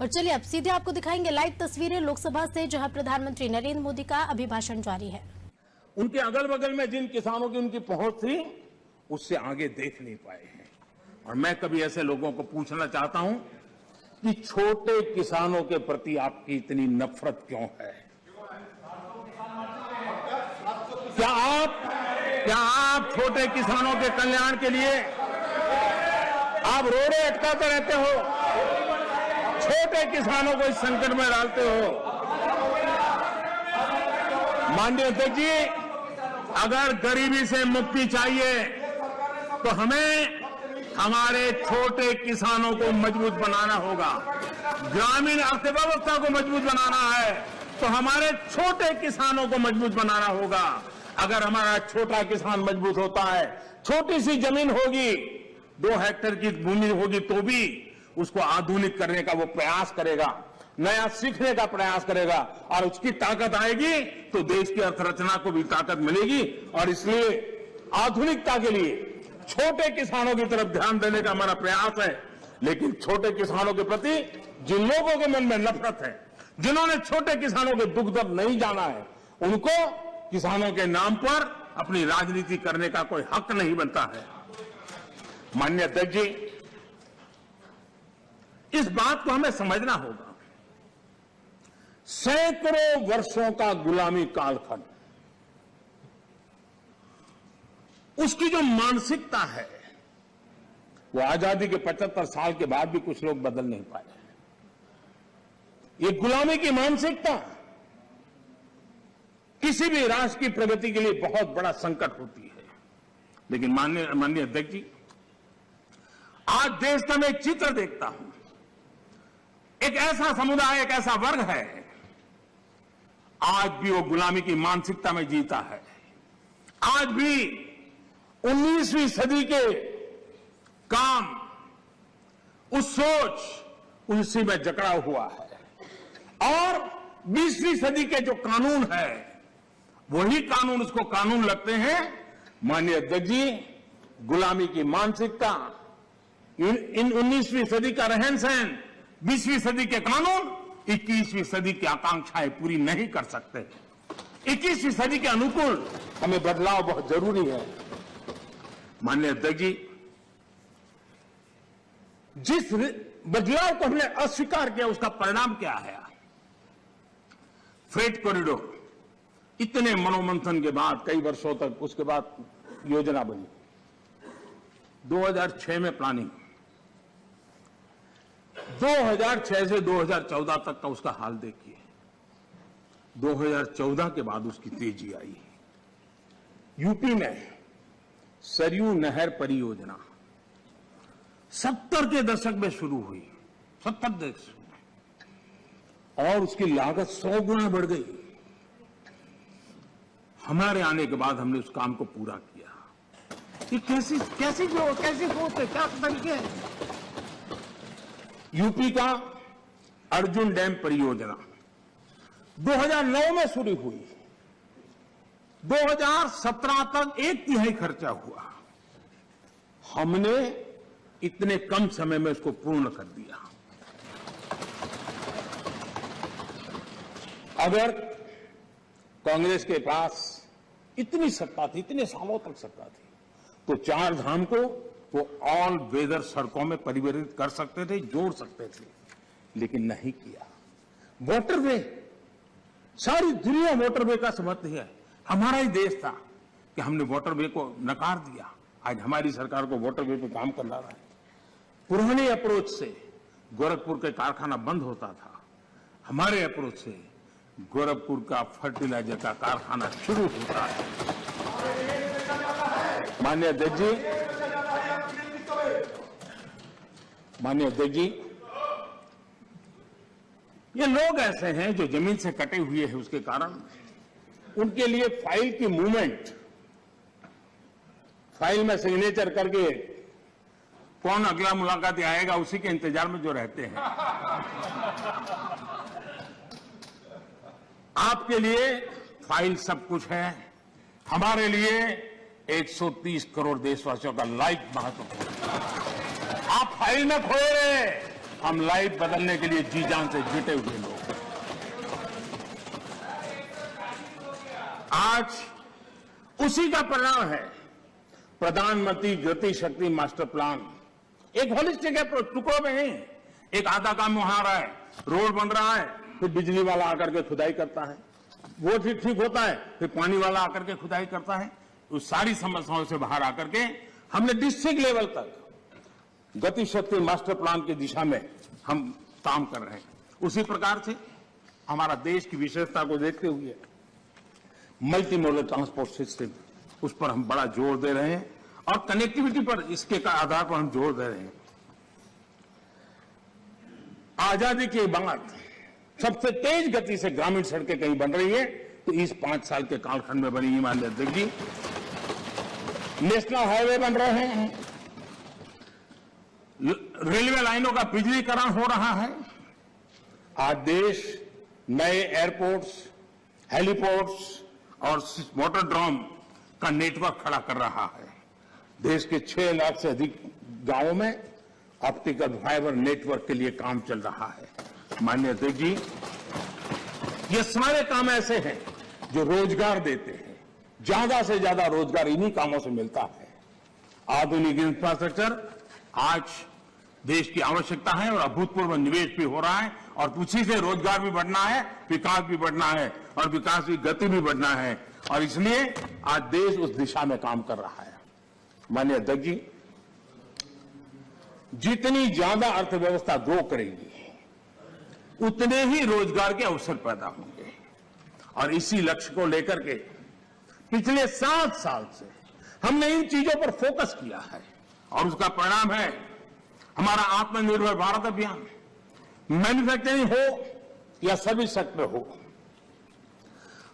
और चलिए अब सीधे आपको दिखाएंगे लाइव तस्वीरें लोकसभा से, जहां प्रधानमंत्री नरेंद्र मोदी का अभिभाषण जारी है। उनके अगल बगल में जिन किसानों की उनकी पहुंच थी, उससे आगे देख नहीं पाए हैं। और मैं कभी ऐसे लोगों को पूछना चाहता हूं कि छोटे किसानों के प्रति आपकी इतनी नफरत क्यों है? क्या आप छोटे किसानों के कल्याण के लिए आप रोड़े अटकाते रहते हो? छोटे किसानों को इस संकट में डालते हो। माननीय अध्यक्ष जी, अगर गरीबी से मुक्ति चाहिए तो हमें हमारे छोटे किसानों को मजबूत बनाना होगा। ग्रामीण अर्थव्यवस्था को मजबूत बनाना है तो हमारे छोटे किसानों को मजबूत बनाना होगा। अगर हमारा छोटा किसान मजबूत होता है, छोटी सी जमीन होगी, 2 हेक्टेयर की भूमि होगी, तो भी उसको आधुनिक करने का वो प्रयास करेगा, नया सीखने का प्रयास करेगा, और उसकी ताकत आएगी तो देश की अर्थरचना को भी ताकत मिलेगी। और इसलिए आधुनिकता के लिए छोटे किसानों की तरफ ध्यान देने का हमारा प्रयास है। लेकिन छोटे किसानों के प्रति जिन लोगों के मन में नफरत है, जिन्होंने छोटे किसानों के दुख दर्द नहीं जाना है, उनको किसानों के नाम पर अपनी राजनीति करने का कोई हक नहीं बनता है। माननीय अध्यक्ष जी, इस बात को हमें समझना होगा। सैकड़ों वर्षों का गुलामी कालखंड, उसकी जो मानसिकता है, वो आजादी के 75 साल के बाद भी कुछ लोग बदल नहीं पाए। ये गुलामी की मानसिकता किसी भी राष्ट्र की प्रगति के लिए बहुत बड़ा संकट होती है। लेकिन माननीय अध्यक्ष जी, आज देश का मैं एक चित्र देखता हूं। एक ऐसा समुदाय, एक ऐसा वर्ग है, आज भी वो गुलामी की मानसिकता में जीता है। आज भी 19वीं सदी के काम, उस सोच, उसी में जकड़ा हुआ है। और 20वीं सदी के जो कानून है, वही कानून उसको कानून लगते हैं। माननीय अध्यक्ष जी, गुलामी की मानसिकता, इन 19वीं सदी का रहन सहन, 20वीं सदी के कानून 21वीं सदी की आकांक्षाएं पूरी नहीं कर सकते। 21वीं सदी के अनुकूल हमें बदलाव बहुत जरूरी है। माननीय अध्यक्ष जी, जिस बदलाव को हमने अस्वीकार किया, उसका परिणाम क्या है? फ्रेट कॉरिडोर, इतने मनोमंथन के बाद, कई वर्षों तक उसके बाद योजना बनी। 2006 में प्लानिंग, 2006 से 2014 तक का उसका हाल देखिए। 2014 के बाद उसकी तेजी आई। यूपी में सरयू नहर परियोजना 70 के दशक में शुरू हुई, 70 दशक में, और उसकी लागत 100 गुना बढ़ गई। हमारे आने के बाद हमने उस काम को पूरा किया। ये कैसी सोच है, क्या तरीके हैं? यूपी का अर्जुन डैम परियोजना 2009 में शुरू हुई, 2017 तक 1/3 खर्चा हुआ। हमने इतने कम समय में उसको पूर्ण कर दिया। अगर कांग्रेस के पास इतनी सत्ता थी, इतने सालों तक सत्ता थी, तो 4 धाम को वो ऑल वेदर सड़कों में परिवर्तित कर सकते थे, जोड़ सकते थे, लेकिन नहीं किया। वाटरवे, सारी दुनिया वाटरवे का समर्थन है। हमारा ही देश था कि हमने वाटरवे को नकार दिया। आज हमारी सरकार को वाटरवे पे काम करना रहा है। पुराने अप्रोच से गोरखपुर का कारखाना बंद होता था, हमारे अप्रोच से गोरखपुर का फर्टिलाइजर का कारखाना शुरू होता है। माननीय अध्यक्ष जी, ये लोग ऐसे हैं जो जमीन से कटे हुए हैं, उसके कारण उनके लिए फाइल की मूवमेंट, फाइल में सिग्नेचर करके कौन अगला मुलाकात आएगा, उसी के इंतजार में जो रहते हैं। आपके लिए फाइल सब कुछ है, हमारे लिए 130 करोड़ देशवासियों का लाइफ महत्वपूर्ण है। आप फाइल में खोए रहे, हम लाइफ बदलने के लिए जी जान से जुटे हुए लोग। आज उसी का परिणाम है प्रधानमंत्री गति शक्ति मास्टर प्लान। एक होलिस्टिक अप्रोच, टुकड़ों में नहीं। एक आधा काम वहां आ रहा है, रोड बन रहा है, फिर बिजली वाला आकर के खुदाई करता है, वो ठीक होता है, फिर पानी वाला आकर के खुदाई करता है। उस सारी समस्याओं से बाहर आकर के हमने डिस्ट्रिक्ट लेवल तक गति शक्ति मास्टर प्लान की दिशा में हम काम कर रहे हैं। उसी प्रकार से हमारा देश की विशेषता को देखते हुए मल्टी मॉडल ट्रांसपोर्ट सिस्टम, उस पर हम बड़ा जोर दे रहे हैं और कनेक्टिविटी पर इसके आधार पर हम जोर दे रहे हैं। आजादी के बाद सबसे तेज गति से ग्रामीण सड़कें कहीं बन रही है तो इस 5 साल के कालखंड में बनी। माननीय अध्यक्ष जी, नेशनल हाईवे बन रहे हैं, रेलवे लाइनों का बिजलीकरण हो रहा है। आज देश नए एयरपोर्ट्स, हेलीपोर्ट्स और मोटरड्रोम का नेटवर्क खड़ा कर रहा है। देश के 6 लाख से अधिक गांवों में ऑप्टिकल फाइबर नेटवर्क के लिए काम चल रहा है। माननीय अध्यक्ष जी, ये सारे काम ऐसे हैं जो रोजगार देते हैं। ज्यादा से ज्यादा रोजगार इन्हीं कामों से मिलता है। आधुनिक इंफ्रास्ट्रक्चर आज देश की आवश्यकता है और अभूतपूर्व निवेश भी हो रहा है और उसी से रोजगार भी बढ़ना है, विकास भी बढ़ना है और विकास की गति भी बढ़ना है और इसलिए आज देश उस दिशा में काम कर रहा है। माननीय अध्यक्ष जी, जितनी ज्यादा अर्थव्यवस्था ग्रो करेगी उतने ही रोजगार के अवसर पैदा होंगे और इसी लक्ष्य को लेकर के पिछले 7 साल से हमने इन चीजों पर फोकस किया है और उसका परिणाम है हमारा आत्मनिर्भर भारत अभियान। मैन्युफैक्चरिंग हो या सर्विस सेक्टर हो,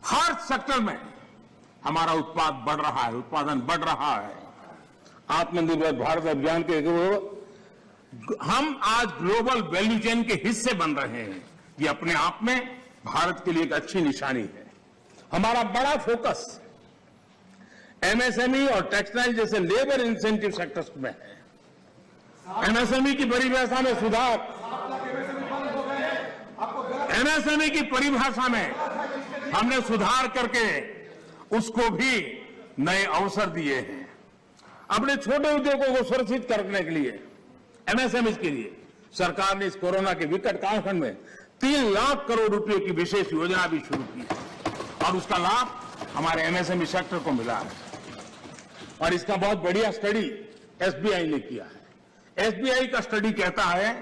हर सेक्टर में हमारा उत्पाद बढ़ रहा है, उत्पादन बढ़ रहा है। आत्मनिर्भर भारत अभियान के हम आज ग्लोबल वैल्यू चेन के हिस्से बन रहे हैं। ये अपने आप में भारत के लिए एक अच्छी निशानी है। हमारा बड़ा फोकस एमएसएमई और टेक्सटाइल जैसे लेबर इंसेंटिव सेक्टर्स में है। एमएसएमई की परिभाषा में सुधार, एमएसएमई की परिभाषा में हमने सुधार करके उसको भी नए अवसर दिए हैं। अपने छोटे उद्योगों को सुरक्षित करने के लिए, एमएसएमई के लिए सरकार ने इस कोरोना के विकट कालखंड में 3 लाख करोड़ रुपए की विशेष योजना भी शुरू की है और उसका लाभ हमारे एमएसएमई सेक्टर को मिला है। और इसका बहुत बढ़िया स्टडी एसबीआई ने किया है। एसबीआई का स्टडी कहता है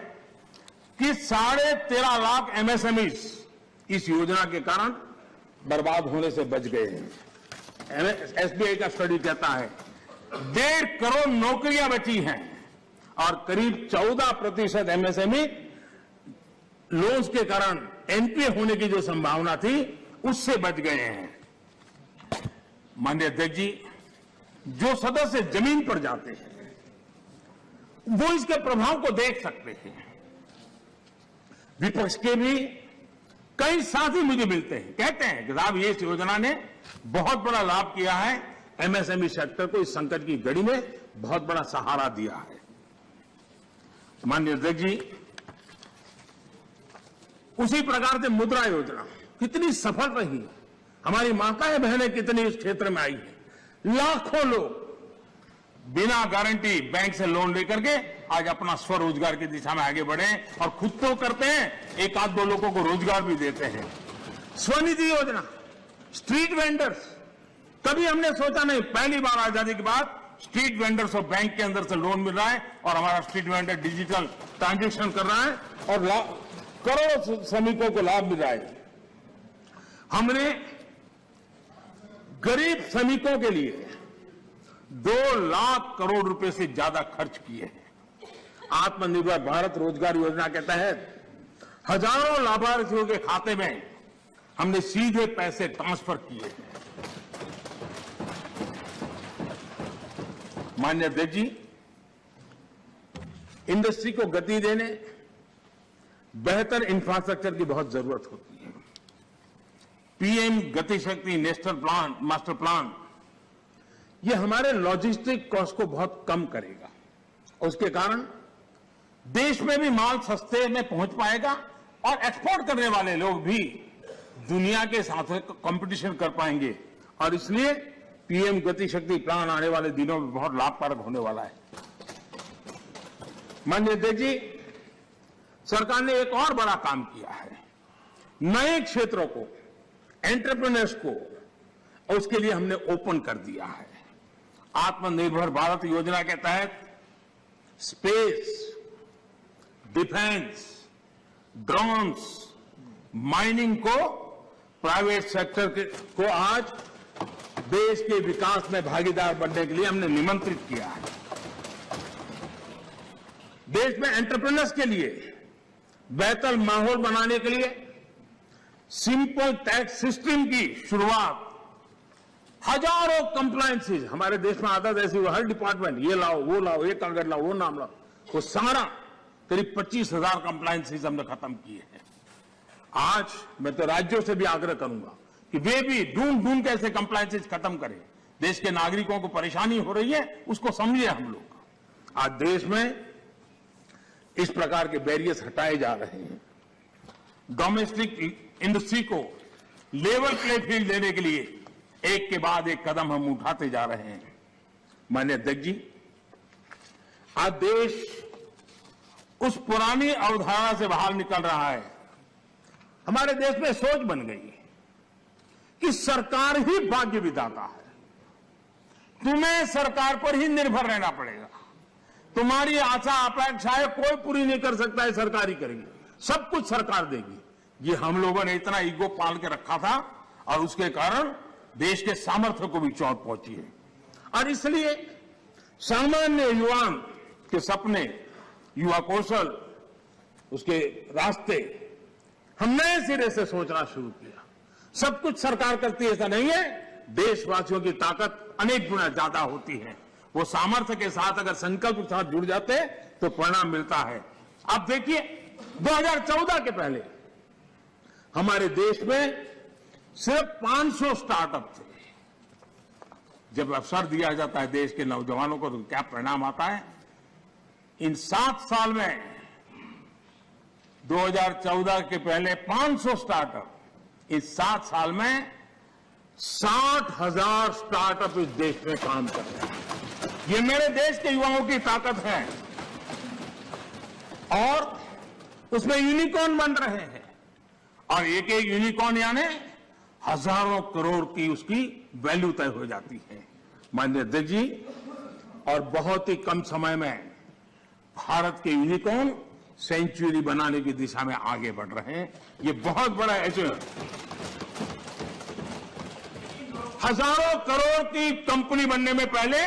कि 13.5 लाख एमएसएमई इस योजना के कारण बर्बाद होने से बच गए हैं। एसबीआई का स्टडी कहता है 1.5 करोड़ नौकरियां बची हैं और करीब 14% एमएसएमई लोन्स के कारण एनपीए होने की जो संभावना थी उससे बच गए हैं। माननीय अध्यक्ष जी, जो सदस्य जमीन पर जाते हैं वो इसके प्रभाव को देख सकते हैं। विपक्ष के भी कई साथी मुझे मिलते हैं, कहते हैं कि साहब ये इस योजना ने बहुत बड़ा लाभ किया है, एमएसएमई सेक्टर को इस संकट की घड़ी में बहुत बड़ा सहारा दिया है। माननीय अध्यक्ष जी, उसी प्रकार से मुद्रा योजना कितनी सफल रही, हमारी माताएं बहनें कितनी इस क्षेत्र में आई है। लाखों लोग बिना गारंटी बैंक से लोन लेकर के आज अपना स्वरोजगार की दिशा में आगे बढ़े और खुद तो करते हैं, 1-2 लोगों को रोजगार भी देते हैं। स्वनिधि योजना, स्ट्रीट वेंडर्स, कभी हमने सोचा नहीं, पहली बार आजादी के बाद स्ट्रीट वेंडर्स और बैंक के अंदर से लोन मिल रहा है और हमारा स्ट्रीट वेंडर डिजिटल ट्रांजेक्शन कर रहा है और करोड़ों श्रमिकों को लाभ मिल रहा है। हमने गरीब श्रमिकों के लिए 2 लाख करोड़ रुपए से ज्यादा खर्च किए हैं। आत्मनिर्भर भारत रोजगार योजना के तहत हजारों लाभार्थियों के खाते में हमने सीधे पैसे ट्रांसफर किए हैं। माननीय अध्यक्ष जी, इंडस्ट्री को गति देने बेहतर इंफ्रास्ट्रक्चर की बहुत जरूरत होती है। पीएम गति शक्ति नेशनल प्लान, मास्टर प्लान, ये हमारे लॉजिस्टिक कॉस्ट को बहुत कम करेगा। उसके कारण देश में भी माल सस्ते में पहुंच पाएगा और एक्सपोर्ट करने वाले लोग भी दुनिया के साथ कंपटीशन कर पाएंगे। और इसलिए पीएम गति शक्ति प्लान आने वाले दिनों में बहुत लाभकारक होने वाला है। माननीय अध्यक्ष जी, सरकार ने एक और बड़ा काम किया है। नए क्षेत्रों को, एंटरप्रेन्योर्स को, और उसके लिए हमने ओपन कर दिया है। आत्मनिर्भर भारत योजना के तहत स्पेस, डिफेंस, ड्रोन्स, माइनिंग को प्राइवेट सेक्टर को आज देश के विकास में भागीदार बनने के लिए हमने निमंत्रित किया है। देश में एंटरप्रेन्योर्स के लिए बेहतर माहौल बनाने के लिए सिंपल टैक्स सिस्टम की शुरुआत, हजारों कंप्लायंसेज हमारे देश में आदत ऐसी हुई, हर डिपार्टमेंट ये लाओ, वो लाओ, ये कागज लाओ, वो नाम लाओ, वो सारा करीब 25,000 कंप्लायंसेज हमने खत्म किए हैं। आज मैं तो राज्यों से भी आग्रह करूंगा कि वे भी ढूंढ के ऐसे कंप्लायंसेज खत्म करें। देश के नागरिकों को परेशानी हो रही है, उसको समझे हम लोग। आज देश में इस प्रकार के बैरियर्स हटाए जा रहे हैं। डोमेस्टिक इंडस्ट्री को लेवल प्ले फील्ड देने के लिए एक के बाद एक कदम हम उठाते जा रहे हैं। माननीय अध्यक्ष जी, आज देश उस पुरानी अवधारणा से बाहर निकल रहा है। हमारे देश में सोच बन गई है कि सरकार ही भाग्य विधाता है, तुम्हें सरकार पर ही निर्भर रहना पड़ेगा, तुम्हारी आशा अपेक्षाएं कोई पूरी नहीं कर सकता है, सरकार ही करेगी, सब कुछ सरकार देगी। ये हम लोगों ने इतना ईगो पाल के रखा था और उसके कारण देश के सामर्थ्य को भी चोट पहुंची है। और इसलिए सामान्य युवा के सपने, युवा कौशल, उसके रास्ते हम नए सिरे से सोचना शुरू किया। सब कुछ सरकार करती है ऐसा नहीं है, देशवासियों की ताकत अनेक गुना ज्यादा होती है। वो सामर्थ्य के साथ अगर संकल्प के साथ जुड़ जाते तो परिणाम मिलता है। अब देखिए 2014 के पहले हमारे देश में सिर्फ 500 स्टार्टअप थे। जब अवसर दिया जाता है देश के नौजवानों को तो क्या परिणाम आता है। इन 7 साल में 2014 के पहले 500 स्टार्टअप, इस 7 साल में 60,000 स्टार्टअप इस देश में काम कर रहे हैं। ये मेरे देश के युवाओं की ताकत है और उसमें यूनिकॉर्न बन रहे हैं। और एक एक यूनिकॉर्न यानी हजारों करोड़ की उसकी वैल्यू तय हो जाती है। माननीय अध्यक्ष जी, और बहुत ही कम समय में भारत के यूनिकॉर्न सेंचुरी बनाने की दिशा में आगे बढ़ रहे हैं। ये बहुत बड़ा अचीवमेंट। हजारों करोड़ की कंपनी बनने में पहले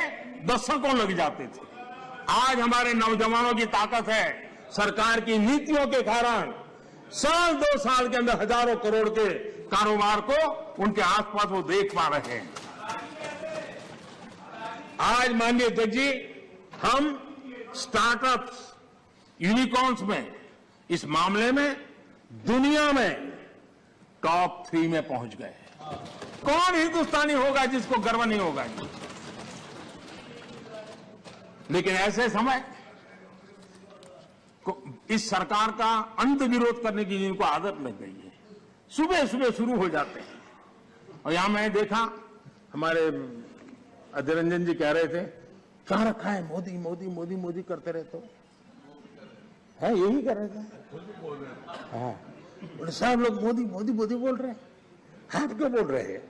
दशकों लग जाते थे। आज हमारे नौजवानों की ताकत है, सरकार की नीतियों के कारण साल 2 साल के अंदर हजारों करोड़ के कारोबार को उनके आसपास वो देख पा रहे हैं। आज माननीय अध्यक्ष जी, हम स्टार्टअप्स, यूनिकॉर्न्स में इस मामले में दुनिया में टॉप 3 में पहुंच गए। कौन हिंदुस्तानी होगा जिसको गर्व नहीं होगा। लेकिन ऐसे समय इस सरकार का अंत विरोध करने की जिनको आदत लग गई है, सुबह सुबह शुरू हो जाते हैं। और यहां मैंने देखा हमारे अधीर रंजन जी कह रहे थे, कहां रखा है मोदी मोदी मोदी मोदी करते रहते हो, है यही कर रहे थे। हाँ, बोले साहब लोग मोदी मोदी मोदी बोल रहे हैं, आप क्यों बोल रहे हैं।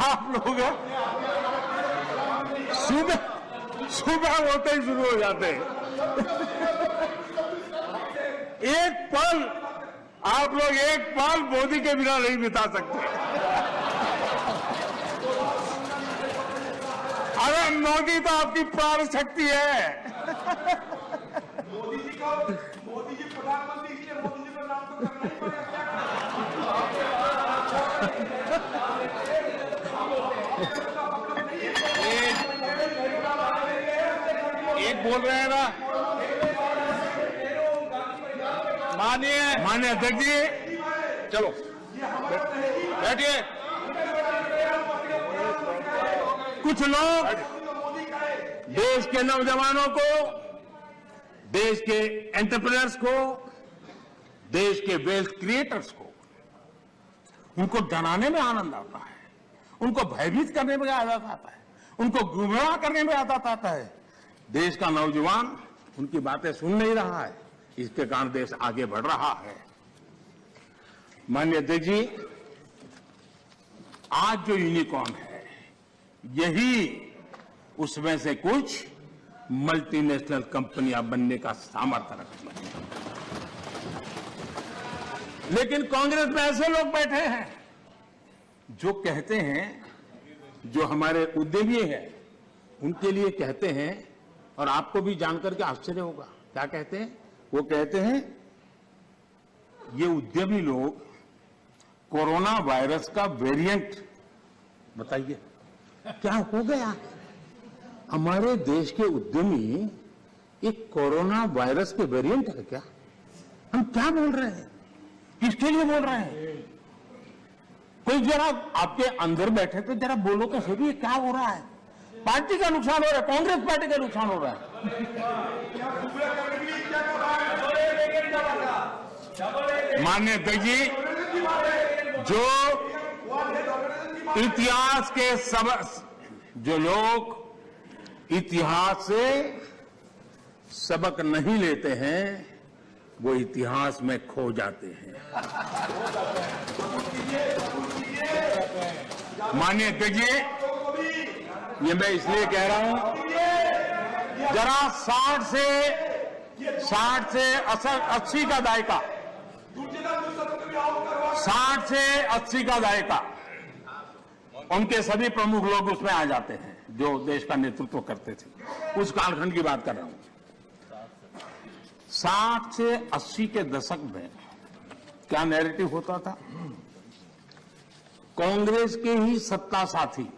आप लोग सुबह होते ही शुरू हो जाते हैं। एक पल आप लोग एक पल मोदी के बिना नहीं बिता सकते। अरे मोदी तो आपकी प्राण शक्ति है। मोदी जी प्रधानमंत्री, इसलिए मोदी जी का नाम तो करना ही पड़ेगा। एक बोल रहे हैं ना, माननीय अध्यक्ष जी, चलो बैठिए। कुछ लोग देश के नौजवानों को, देश के एंटरप्रेन्योर्स को, देश के वेल्थ क्रिएटर्स को, उनको डराने में आनंद आता है, उनको भयभीत करने में आनंद आता है, उनको गुमराह करने में आनंद आता है। देश का नौजवान उनकी बातें सुन नहीं रहा है, इसके कारण देश आगे बढ़ रहा है। माननीय अध्यक्ष जी, आज जो यूनिकॉर्न है, यही उसमें से कुछ मल्टीनेशनल कंपनियां बनने का सामर्थ्य रखती है। लेकिन कांग्रेस में ऐसे लोग बैठे हैं जो कहते हैं, जो हमारे उद्यमी हैं, उनके लिए कहते हैं, और आपको भी जानकर के आश्चर्य होगा, क्या कहते हैं? वो कहते हैं ये उद्यमी लोग कोरोना वायरस का वेरिएंट, बताइए क्या हो गया? हमारे देश के उद्यमी एक कोरोना वायरस के वेरिएंट है क्या? हम क्या बोल रहे हैं? किसके लिए बोल रहे हैं? कोई जरा आपके अंदर बैठे तो जरा बोलो तो सही, ये क्या हो रहा है? पार्टी का नुकसान हो रहा है, कांग्रेस पार्टी का नुकसान हो रहा है। माननीय अध्यक्ष जी, जो इतिहास के जो लोग इतिहास से सबक नहीं लेते हैं, वो इतिहास में खो जाते हैं। माननीय अध्यक्ष जी, ये मैं इसलिए कह रहा हूं, जरा 60 से 80 का दायका, 60 से 80 का दायका, उनके सभी प्रमुख लोग उसमें आ जाते हैं जो देश का नेतृत्व करते थे। उस कालखंड की बात कर रहा हूं। 60 से 80 के दशक में क्या नैरेटिव होता था? कांग्रेस के ही सत्ता साथी,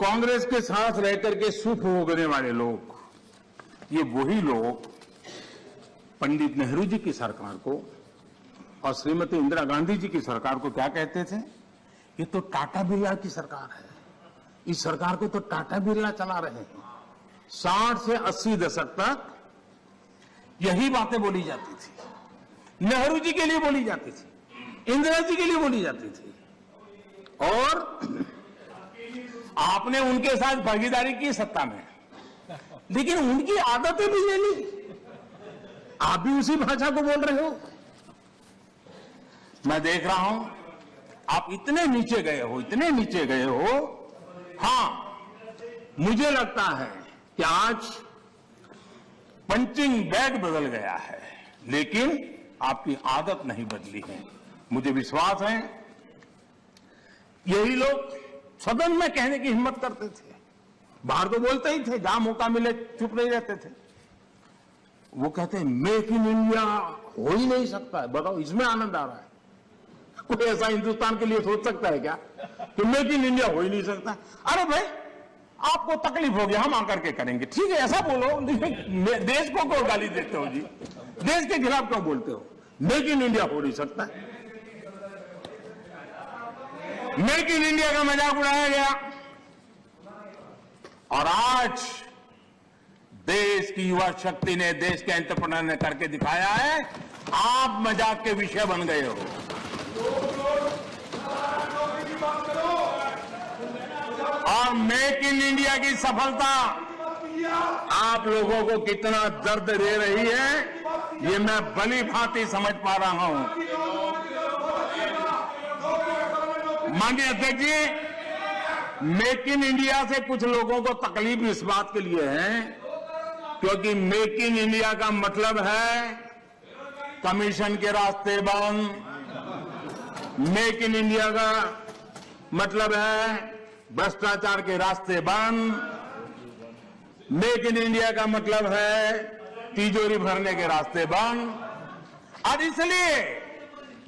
कांग्रेस के साथ रहकर के सुख भोगने वाले लोग, ये वही लोग पंडित नेहरू जी की सरकार को और श्रीमती इंदिरा गांधी जी की सरकार को क्या कहते थे? ये तो टाटा बिरला की सरकार है, इस सरकार को तो टाटा बिरला चला रहे हैं। 60 से 80 दशक तक यही बातें बोली जाती थी, नेहरू जी के लिए बोली जाती थी, इंदिरा जी के लिए बोली जाती थी, और आपने उनके साथ भागीदारी की सत्ता में, लेकिन उनकी आदतें भी ले ली, आप भी उसी भाषा को बोल रहे हो। मैं देख रहा हूं आप इतने नीचे गए हो, इतने नीचे गए हो। हां, मुझे लगता है कि आज पंचिंग बैग बदल गया है, लेकिन आपकी आदत नहीं बदली है। मुझे विश्वास है यही लोग सदन में कहने की हिम्मत करते थे, बाहर तो बोलते ही थे, जहां मौका मिले चुप नहीं रहते थे। वो कहते हैं मेक इन इंडिया हो ही नहीं सकता है। बताओ, इसमें आनंद आ रहा है? कोई ऐसा हिंदुस्तान के लिए सोच सकता है क्या कि मेक इन इंडिया हो ही नहीं सकता? अरे भाई, आपको तकलीफ होगी, हम आकर के करेंगे, ठीक है, ऐसा बोलो। देश को क्यों गाली देते हो जी? देश के खिलाफ क्यों बोलते हो? मेक इन इंडिया हो नहीं सकता। मेक इन इंडिया का मजाक उड़ाया गया, और आज देश की युवा शक्ति ने, देश के एंटरप्रेन्योर ने करके दिखाया है। आप मजाक के विषय बन गए हो। और मेक इन इंडिया की सफलता आप लोगों को कितना दर्द दे रही है, ये मैं भली भांति समझ पा रहा हूं। माननीय अध्यक्ष जी, मेक इन इंडिया से कुछ लोगों को तकलीफ इस बात के लिए है क्योंकि मेक इन इंडिया का मतलब है कमीशन के रास्ते बंद, मेक इन इंडिया का मतलब है भ्रष्टाचार के रास्ते बंद, मेक इन इंडिया का मतलब है तिजोरी भरने के रास्ते बंद। और इसलिए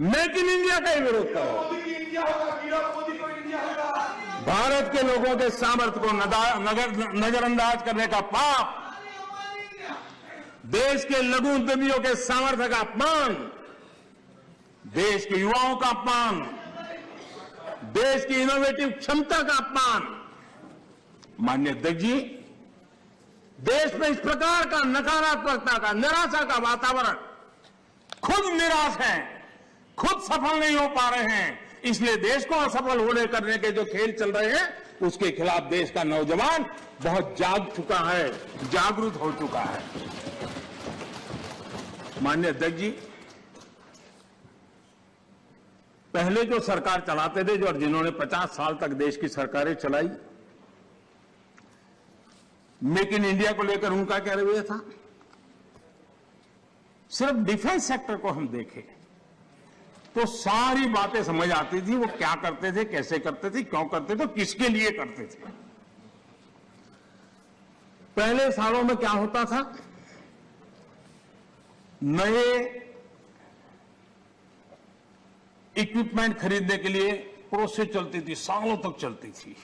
मेक इन इंडिया का ही विरोध करो। भारत के लोगों के सामर्थ्य को नजरअंदाज करने का पाप, देश के लघु उद्यमियों के सामर्थ्य का अपमान, देश के युवाओं का अपमान, देश की इनोवेटिव क्षमता का अपमान, माननीय अध्यक्ष जी, देश में इस प्रकार का नकारात्मकता का, निराशा का वातावरण, खुद निराश हैं, खुद सफल नहीं हो पा रहे हैं, इसलिए देश को असफल होने करने के जो खेल चल रहे हैं, उसके खिलाफ देश का नौजवान बहुत जाग चुका है, जागरूक हो चुका है। माननीय अध्यक्ष जी, पहले जो सरकार चलाते थे, जो जिन्होंने 50 साल तक देश की सरकारें चलाई, मेक इन इंडिया को लेकर उनका क्या रवैया था? सिर्फ डिफेंस सेक्टर को हम देखें तो सारी बातें समझ आती थी, वो क्या करते थे, कैसे करते थे, क्यों करते थे, किसके लिए करते थे। पहले सालों में क्या होता था, नए इक्विपमेंट खरीदने के लिए प्रोसेस चलती थी, सालों तक चलती थी।